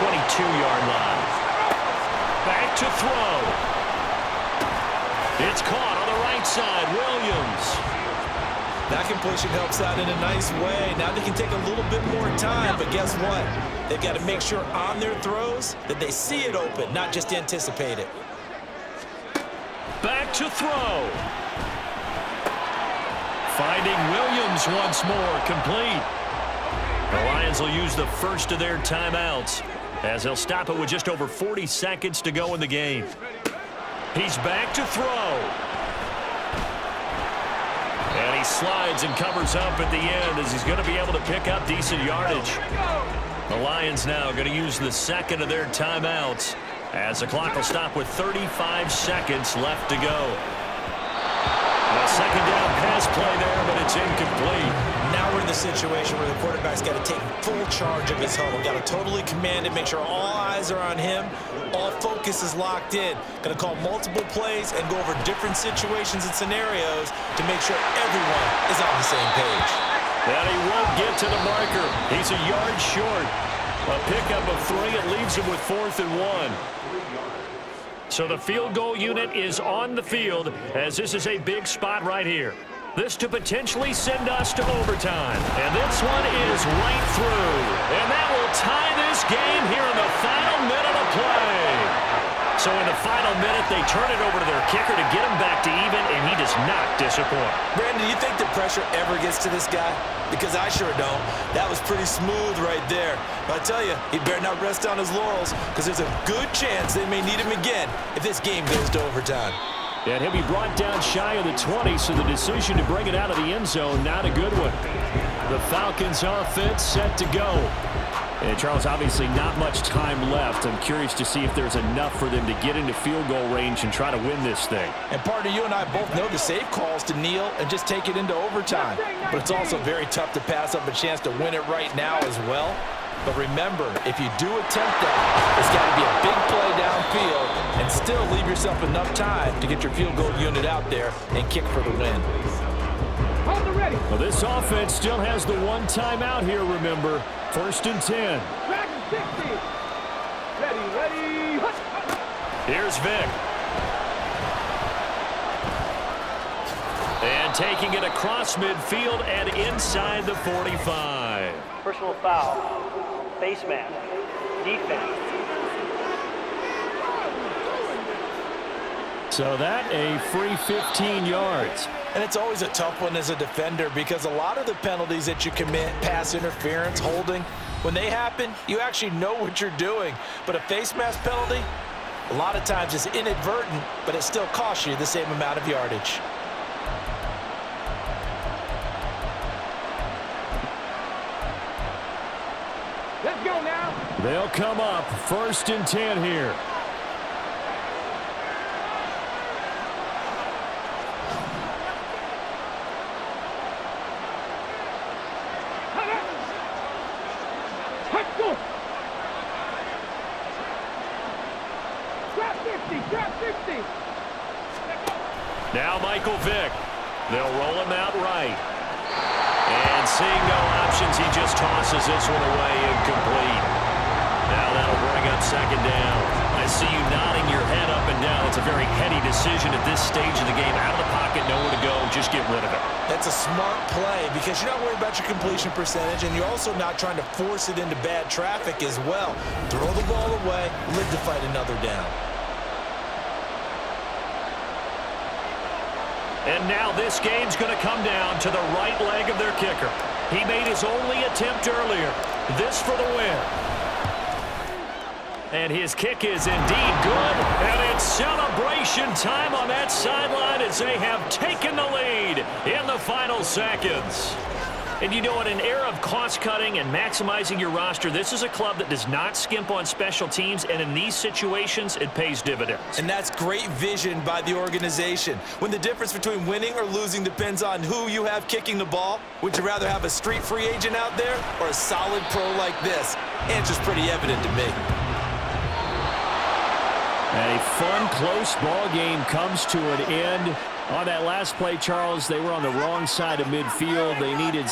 22-yard line. Back to throw. It's caught on the right side. Williams. That completion helps out in a nice way. Now they can take a little bit more time, but guess what? They've got to make sure on their throws that they see it open, not just anticipate it. Back to throw. Finding Williams once more, complete. The Lions will use the first of their timeouts as they'll stop it with just over 40 seconds to go in the game. He's back to throw. And he slides and covers up at the end as he's going to be able to pick up decent yardage. The Lions now going to use the second of their timeouts as the clock will stop with 35 seconds left to go. A second down pass play there, but it's incomplete. Now we're in the situation where the quarterback's got to take full charge of his huddle. Got to totally command it, make sure all eyes are on him. All focus is locked in. Going to call multiple plays and go over different situations and scenarios to make sure everyone is on the same page. And he won't get to the marker. He's a yard short. A pickup of 3. It leaves him with 4th and 1. So the field goal unit is on the field as this is a big spot right here. This to potentially send us to overtime. And this one is right through. And that will tie this game here in the final minute of play. So in the final minute, they turn it over to their kicker to get him back to even, and he does not disappoint. Brandon, do you think the pressure ever gets to this guy? Because I sure don't. That was pretty smooth right there. But I tell you, he better not rest on his laurels because there's a good chance they may need him again if this game goes to overtime. And he'll be brought down shy of the 20, so the decision to bring it out of the end zone, not a good one. The Falcons offense set to go. And Charles, obviously not much time left. I'm curious to see if there's enough for them to get into field goal range and try to win this thing. And partner, you and I both know the safe calls to kneel and just take it into overtime. But it's also very tough to pass up a chance to win it right now as well. But remember, if you do attempt that, it's got to be a big play downfield and still leave yourself enough time to get your field goal unit out there and kick for the win. Well, this offense still has the one timeout here, remember. 1st and 10. Ready. Here's Vick. And taking it across midfield and inside the 45. Personal foul. Face mask. Defense. So that a free 15 yards. And it's always a tough one as a defender because a lot of the penalties that you commit, pass interference, holding, when they happen, you actually know what you're doing. But a face mask penalty, a lot of times it's inadvertent, but it still costs you the same amount of yardage. Let's go now. They'll come up 1st and 10 here. Now Michael Vick. They'll roll him out right. And seeing no options, he just tosses this one away incomplete. Now that'll bring up 2nd down. I see you nodding your head up and down. It's a very heady decision at this stage of the game. Out of the pocket, nowhere to go. Just get rid of it. That's a smart play because you're not worried about your completion percentage, and you're also not trying to force it into bad traffic as well. Throw the ball away, live to fight another down. And now this game's going to come down to the right leg of their kicker. He made his only attempt earlier. This for the win. And his kick is indeed good. And it's celebration time on that sideline as they have taken the lead in the final seconds. And you know, in an era of cost-cutting and maximizing your roster, this is a club that does not skimp on special teams, and in these situations, it pays dividends. And that's great vision by the organization. When the difference between winning or losing depends on who you have kicking the ball, would you rather have a street free agent out there or a solid pro like this? Answer's pretty evident to me. A fun, close ball game comes to an end. On that last play, Charles, they were on the wrong side of midfield. They needed